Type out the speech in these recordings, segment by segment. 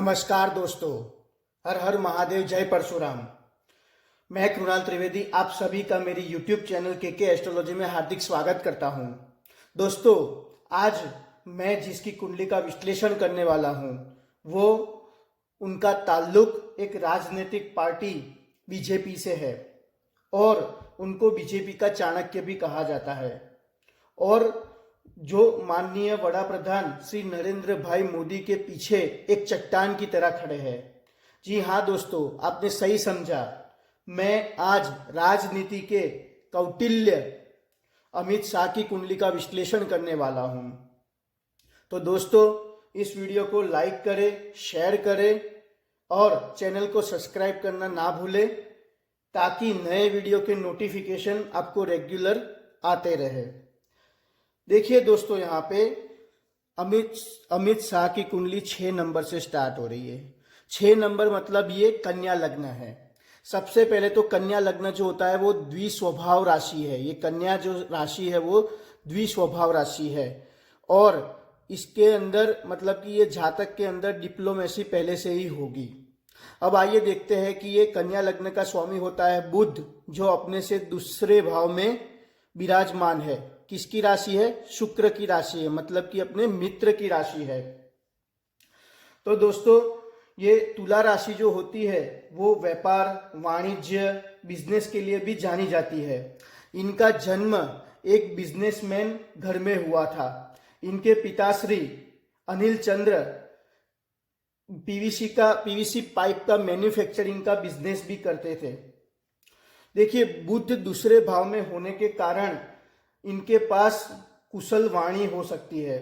नमस्कार दोस्तों, हर हर महादेव, जय परशुराम। मैं कृणाल त्रिवेदी आप सभी का मेरी यूट्यूब चैनल के एस्ट्रोलॉजी में हार्दिक स्वागत करता हूं। दोस्तों, आज मैं जिसकी कुंडली का विश्लेषण करने वाला हूं वो उनका ताल्लुक एक राजनीतिक पार्टी बीजेपी से है और उनको बीजेपी का चाणक्य भी कहा जाता है और जो माननीय वड़ा प्रधान श्री नरेंद्र भाई मोदी के पीछे एक चट्टान की तरह खड़े हैं। जी हाँ दोस्तों, आपने सही समझा। मैं आज राजनीति के कौटिल्य अमित शाह की कुंडली का विश्लेषण करने वाला हूं। तो दोस्तों, इस वीडियो को लाइक करें, शेयर करें और चैनल को सब्सक्राइब करना ना भूलें ताकि नए वीडियो के नोटिफिकेशन आपको रेगुलर आते रहे। देखिए दोस्तों, यहाँ पे अमित शाह की कुंडली 6 नंबर से स्टार्ट हो रही है। 6 नंबर मतलब ये कन्या लग्न है। सबसे पहले तो कन्या लग्न जो होता है वो द्विस्वभाव राशि है। ये कन्या जो राशि है वो द्विस्वभाव राशि है और इसके अंदर मतलब कि ये जातक के अंदर डिप्लोमेसी पहले से ही होगी। अब आइए देखते हैं कि ये कन्या लग्न का स्वामी होता है बुध, जो अपने से दूसरे भाव में विराजमान है। किसकी राशि है? शुक्र की राशि है, मतलब कि अपने मित्र की राशि है। तो दोस्तों, ये तुला राशि जो होती है वो व्यापार, वाणिज्य, बिजनेस के लिए भी जानी जाती है। इनका जन्म एक बिजनेसमैन घर में हुआ था। इनके पिताश्री अनिल चंद्र पीवीसी पाइप का मैन्युफैक्चरिंग का बिजनेस भी करते थे। देखिए, बुध दूसरे भाव में होने के कारण इनके पास कुशल वाणी हो सकती है,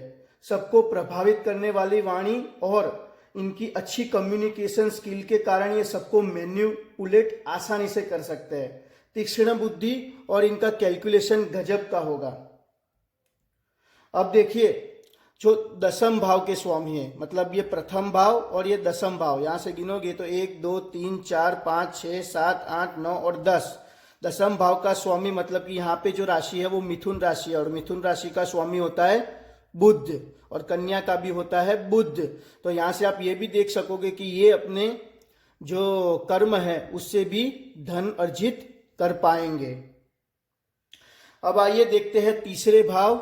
सबको प्रभावित करने वाली वाणी, और इनकी अच्छी कम्युनिकेशन स्किल के कारण ये सबको मैन्युपुलेट आसानी से कर सकते हैं। तीक्ष्ण बुद्धि और इनका कैलकुलेशन गजब का होगा। अब देखिए, जो दसम भाव के स्वामी है, मतलब ये प्रथम भाव और ये दसम भाव, यहां से गिनोगे तो 1 2 3 4 5 6 7 8 9 और 10। दसम भाव का स्वामी मतलब कि यहाँ पे जो राशि है वो मिथुन राशि है और मिथुन राशि का स्वामी होता है बुध और कन्या का भी होता है बुध। तो यहाँ से आप ये भी देख सकोगे कि ये अपने जो कर्म है उससे भी धन अर्जित कर पाएंगे। अब आइए देखते हैं तीसरे भाव,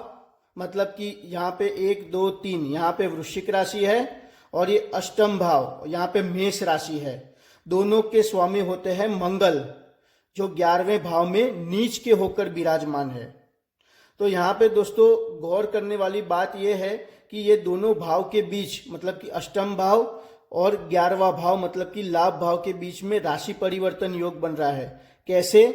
मतलब कि यहाँ पे 1 2 3, यहाँ पे वृश्चिक राशि है और ये अष्टम भाव, यहाँ पे मेष राशि है। दोनों के स्वामी होते हैं मंगल, जो 11वें भाव में नीच के होकर विराजमान है। तो यहाँ पे दोस्तों गौर करने वाली बात यह है कि ये दोनों भाव के बीच, मतलब कि अष्टम भाव और 11वां भाव मतलब कि लाभ भाव के बीच में राशि परिवर्तन योग बन रहा है। कैसे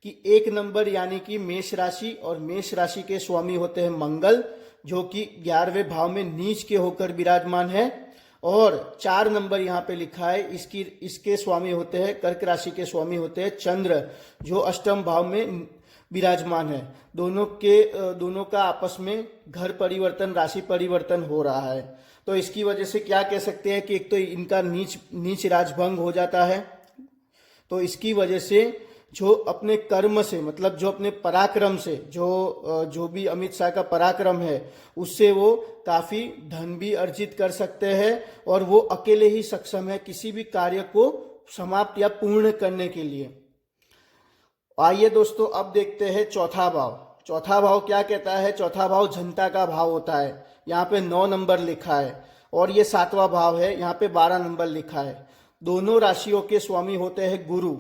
कि 1 नंबर यानी कि मेष राशि, और मेष राशि के स्वामी होते हैं मंगल, जो कि 11वें भाव में नीच के होकर विराजमान है, और 4 नंबर यहाँ पे लिखा है इसके स्वामी होते हैं, कर्क राशि के स्वामी होते हैं चंद्र, जो अष्टम भाव में विराजमान है। दोनों का आपस में घर परिवर्तन, राशि परिवर्तन हो रहा है। तो इसकी वजह से क्या कह सकते हैं कि एक तो इनका नीच राजभंग हो जाता है, तो इसकी वजह से जो अपने कर्म से, मतलब जो अपने पराक्रम से, जो भी अमित शाह का पराक्रम है उससे वो काफी धन भी अर्जित कर सकते हैं और वो अकेले ही सक्षम है किसी भी कार्य को समाप्त या पूर्ण करने के लिए। आइए दोस्तों, अब देखते हैं चौथा भाव। चौथा भाव क्या कहता है? चौथा भाव जनता का भाव होता है। यहाँ पे 9 नंबर लिखा है और ये 7वां भाव है, यहाँ पे 12 नंबर लिखा है। दोनों राशियों के स्वामी होते हैं गुरु।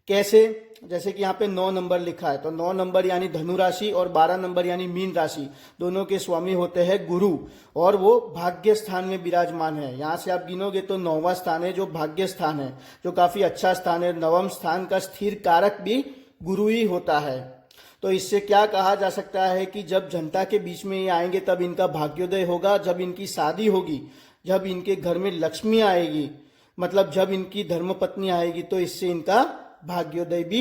कैसे? जैसे कि यहाँ पे 9 नंबर लिखा है, तो 9 नंबर यानी धनु राशि और 12 नंबर यानी मीन राशि, दोनों के स्वामी होते हैं गुरु और वो भाग्य स्थान में विराजमान है। यहाँ से आप गिनोगे तो 9वां स्थान है जो भाग्य स्थान है, जो काफी अच्छा स्थान है। 9वें स्थान का स्थिर कारक भी गुरु ही होता है। तो इससे क्या कहा जा सकता है कि जब जनता के बीच में ये आएंगे तब इनका भाग्योदय होगा, जब इनकी शादी होगी, जब इनके घर में लक्ष्मी आएगी, मतलब जब इनकी धर्मपत्नी आएगी, तो इससे इनका भाग्योदय भी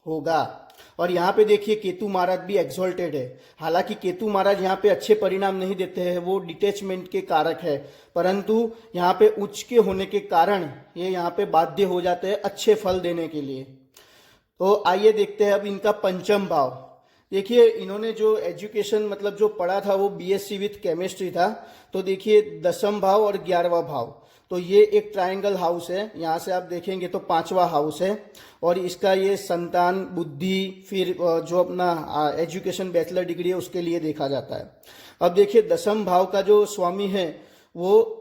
होगा। और यहाँ पे देखिए केतु महाराज भी एक्सॉल्टेड है। हालांकि केतु महाराज यहाँ पे अच्छे परिणाम नहीं देते हैं, वो डिटैचमेंट के कारक है, परंतु यहाँ पे उच्च के होने के कारण ये यहाँ पे बाध्य हो जाते हैं अच्छे फल देने के लिए। तो आइए देखते हैं अब इनका पंचम भाव। देखिए, इन्होंने जो एजुकेशन मतलब जो पढ़ा था वो बीएससी विथ केमिस्ट्री था। तो देखिए 10वां भाव और 11वां भाव तो ये एक ट्रायंगल हाउस है, यहाँ से आप देखेंगे तो पांचवा हाउस है, और इसका ये संतान, बुद्धि, फिर जो अपना एजुकेशन बैचलर डिग्री है उसके लिए देखा जाता है। अब देखिए दसम भाव का जो स्वामी है वो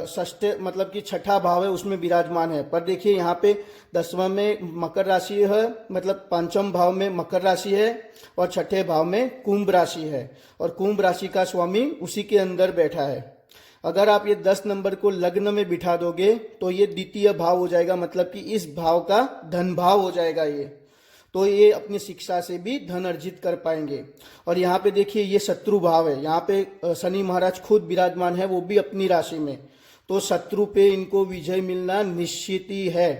षष्ठ मतलब कि छठा भाव है उसमें विराजमान है। पर देखिए यहाँ पे दसवां में मकर राशि है, मतलब पंचम भाव में मकर राशि है और छठे भाव में कुंभ राशि है, और कुंभ राशि का स्वामी उसी के अंदर बैठा है। अगर आप ये 10 नंबर को लग्न में बिठा दोगे तो ये द्वितीय भाव हो जाएगा, मतलब कि इस भाव का धन भाव हो जाएगा ये, तो ये अपनी शिक्षा से भी धन अर्जित कर पाएंगे। और यहाँ पे देखिए ये शत्रु भाव है, यहाँ पे शनि महाराज खुद विराजमान है, वो भी अपनी राशि में, तो शत्रु पे इनको विजय मिलना निश्चित ही है।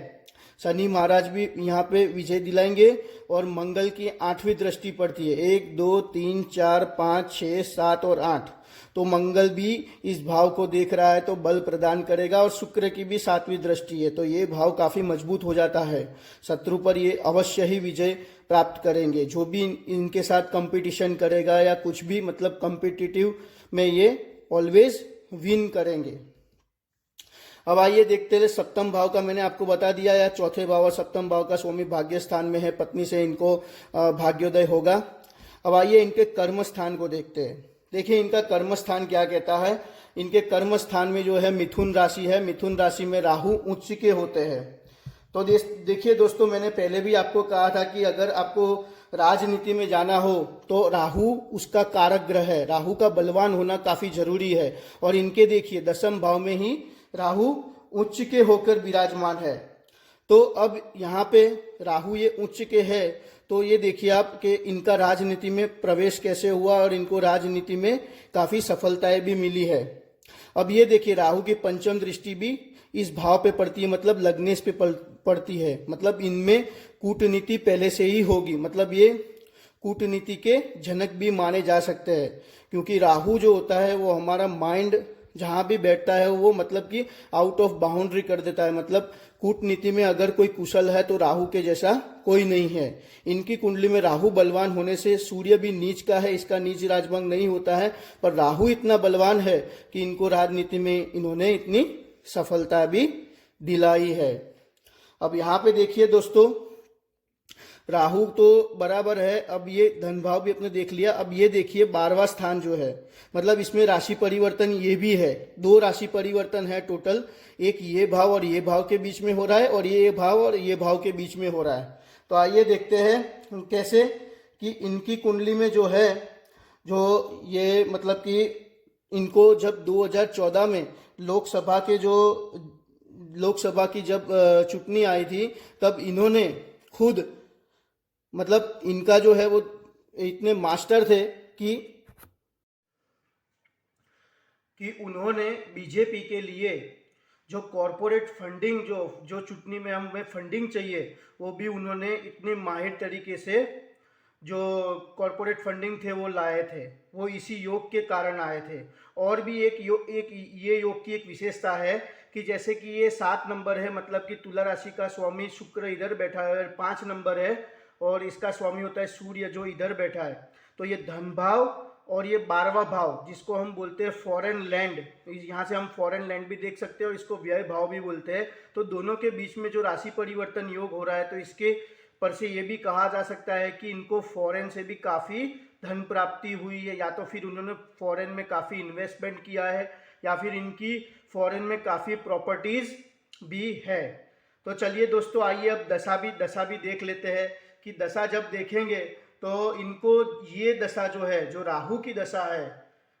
शनि महाराज भी यहाँ पे विजय दिलाएंगे। और मंगल की 8वीं दृष्टि पड़ती है, 1 2 3 4 5 6 7 और 8, तो मंगल भी इस भाव को देख रहा है तो बल प्रदान करेगा। और शुक्र की भी 7वीं दृष्टि है, तो ये भाव काफी मजबूत हो जाता है, शत्रु पर ये अवश्य ही विजय प्राप्त करेंगे। जो भी इनके साथ कंपटीशन करेगा या कुछ भी मतलब कॉम्पिटिटिव में ये ऑलवेज विन करेंगे। अब आइए देखते हैं सप्तम भाव का, मैंने आपको बता दिया या चौथे भाव और सप्तम भाव का स्वामी भाग्य स्थान में है, पत्नी से इनको भाग्योदय होगा। अब आइए इनके कर्म स्थान को देखते हैं। देखिए इनका कर्म स्थान क्या कहता है। इनके कर्म स्थान में जो है मिथुन राशि है, मिथुन राशि में राहु उच्च के होते हैं। तो देखिए दोस्तों, मैंने पहले भी आपको कहा था कि अगर आपको राजनीति में जाना हो तो राहु उसका कारक ग्रह है, राहु का बलवान होना काफी जरूरी है। और इनके देखिए दसम भाव में ही राहु उच्च के होकर विराजमान है। तो अब यहाँ पे राहु ये उच्च के है, तो ये देखिए आप कि इनका राजनीति में प्रवेश कैसे हुआ और इनको राजनीति में काफी सफलताएं भी मिली है। अब ये देखिए राहु की पंचम दृष्टि भी इस भाव पे पड़ती है, मतलब लग्नेश पे पड़ती है, मतलब इनमें कूटनीति पहले से ही होगी, मतलब ये कूटनीति के जनक भी माने जा सकते हैं। क्योंकि राहु जो होता है वो हमारा माइंड जहां भी बैठता है वो मतलब कि आउट ऑफ बाउंड्री कर देता है, मतलब कूटनीति में अगर कोई कुशल है तो राहु के जैसा कोई नहीं है। इनकी कुंडली में राहु बलवान होने से सूर्य भी नीच का है, इसका नीच राजभंग नहीं होता है, पर राहु इतना बलवान है कि इनको राजनीति में इन्होंने इतनी सफलता भी दिलाई है। अब यहाँ पे देखिए दोस्तों, राहु तो बराबर है। अब ये धन भाव भी अपने देख लिया। अब ये देखिए 12वां स्थान जो है, मतलब इसमें राशि परिवर्तन ये भी है, 2 राशि परिवर्तन है टोटल, एक ये भाव और ये भाव के बीच में हो रहा है और ये भाव और ये भाव के बीच में हो रहा है। तो आइए देखते हैं कैसे कि इनकी कुंडली में जो है, जो ये मतलब कि इनको जब 2014 में लोकसभा की जब चुनाव आई थी, तब इन्होंने खुद मतलब इनका जो है वो इतने मास्टर थे कि उन्होंने बीजेपी के लिए जो कॉरपोरेट फंडिंग जो चुटनी में हमें फंडिंग चाहिए वो भी उन्होंने इतने माहिर तरीके से जो कॉरपोरेट फंडिंग थे वो लाए थे, वो इसी योग के कारण आए थे। और भी ये योग की एक विशेषता है कि जैसे कि ये 7 नंबर है, मतलब कि तुला राशि का स्वामी शुक्र इधर बैठा है, 5 नंबर है और इसका स्वामी होता है सूर्य जो इधर बैठा है। तो ये धन भाव और ये 12वां भाव जिसको हम बोलते हैं फॉरेन लैंड, यहाँ से हम फॉरेन लैंड भी देख सकते हैं और इसको व्यय भाव भी बोलते हैं। तो दोनों के बीच में जो राशि परिवर्तन योग हो रहा है, तो इसके पर से ये भी कहा जा सकता है कि इनको फॉरेन से भी काफ़ी धन प्राप्ति हुई है, या तो फिर उन्होंने फॉरेन में काफ़ी इन्वेस्टमेंट किया है या फिर इनकी फॉरेन में काफ़ी प्रॉपर्टीज़ भी है। तो चलिए दोस्तों, आइए अब दशा भी देख लेते हैं कि दशा जब देखेंगे तो इनको ये दशा जो है, जो राहु की दशा है,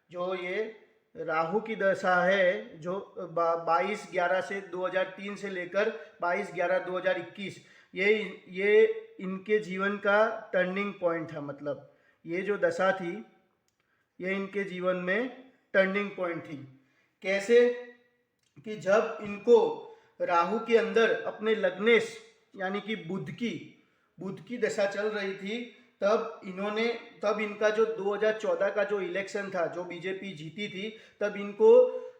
जो ये राहु की दशा है जो 22/11 से 2003 से लेकर 22/11/2021, ये इनके जीवन का टर्निंग पॉइंट है। मतलब ये जो दशा थी ये इनके जीवन में टर्निंग पॉइंट थी। कैसे कि जब इनको राहु के अंदर अपने लग्नेश यानी कि बुध की दशा चल रही थी, तब इनका जो 2014 का जो इलेक्शन था, जो बीजेपी जीती थी, तब इनको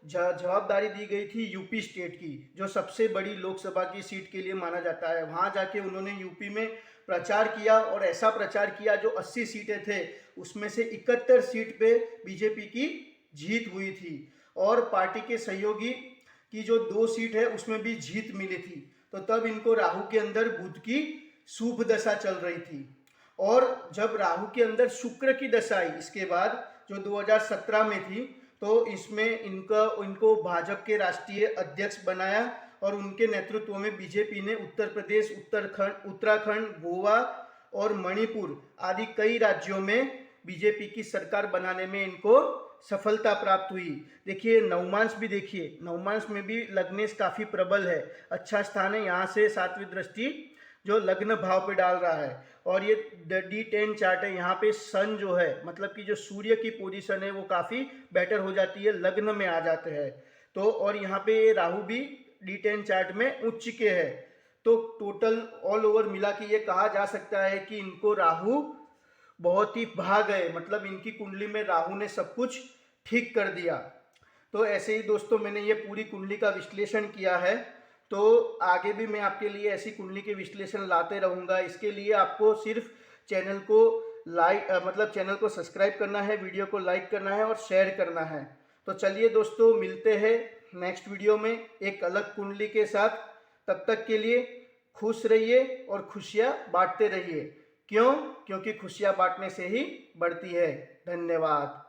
जवाबदारी दी गई थी यूपी स्टेट की, जो सबसे बड़ी लोकसभा की सीट के लिए माना जाता है। वहां जाके उन्होंने यूपी में प्रचार किया और ऐसा प्रचार किया जो 80 सीटें थे उसमें से 71 सीट पे बीजेपी की जीत हुई थी। और पार्टी के सहयोगी कि जो 2 सीट है उसमें भी जीत मिली थी, तो तब इनको राहु के अंदर बुध की शुभ दशा चल रही थी। और जब राहु के अंदर शुक्र की दशा आई इसके बाद, जो 2017 में थी, तो इसमें इनको भाजपा के राष्ट्रीय अध्यक्ष बनाया और उनके नेतृत्व में बीजेपी ने उत्तर प्रदेश, उत्तराखंड, गोवा और मणिपुर आदि कई राज्यों में बीजेपी की सरकार बनाने में इनको सफलता प्राप्त हुई। देखिए नवमांश भी देखिए, नवमांश में भी लग्नेश काफी प्रबल है, अच्छा स्थान है, यहाँ से 7वीं दृष्टि जो लग्न भाव पे डाल रहा है। और ये D10 चार्ट है, यहाँ पे सन जो है मतलब कि जो सूर्य की पोजीशन है वो काफी बेटर हो जाती है, लग्न में आ जाते हैं। तो और यहाँ पे राहु भी D10 चार्ट में उच्च के है। तो टोटल ऑल ओवर मिला के ये कहा जा सकता है कि इनको राहु बहुत ही भा गए, मतलब इनकी कुंडली में राहु ने सब कुछ ठीक कर दिया। तो ऐसे ही दोस्तों मैंने ये पूरी कुंडली का विश्लेषण किया है, तो आगे भी मैं आपके लिए ऐसी कुंडली के विश्लेषण लाते रहूँगा। इसके लिए आपको सिर्फ चैनल को चैनल को सब्सक्राइब करना है, वीडियो को लाइक करना है और शेयर करना है। तो चलिए दोस्तों, मिलते हैं नेक्स्ट वीडियो में एक अलग कुंडली के साथ। तब तक के लिए खुश रहिए और खुशियाँ बांटते रहिए। क्यों? क्योंकि खुशियाँ बांटने से ही बढ़ती है। धन्यवाद।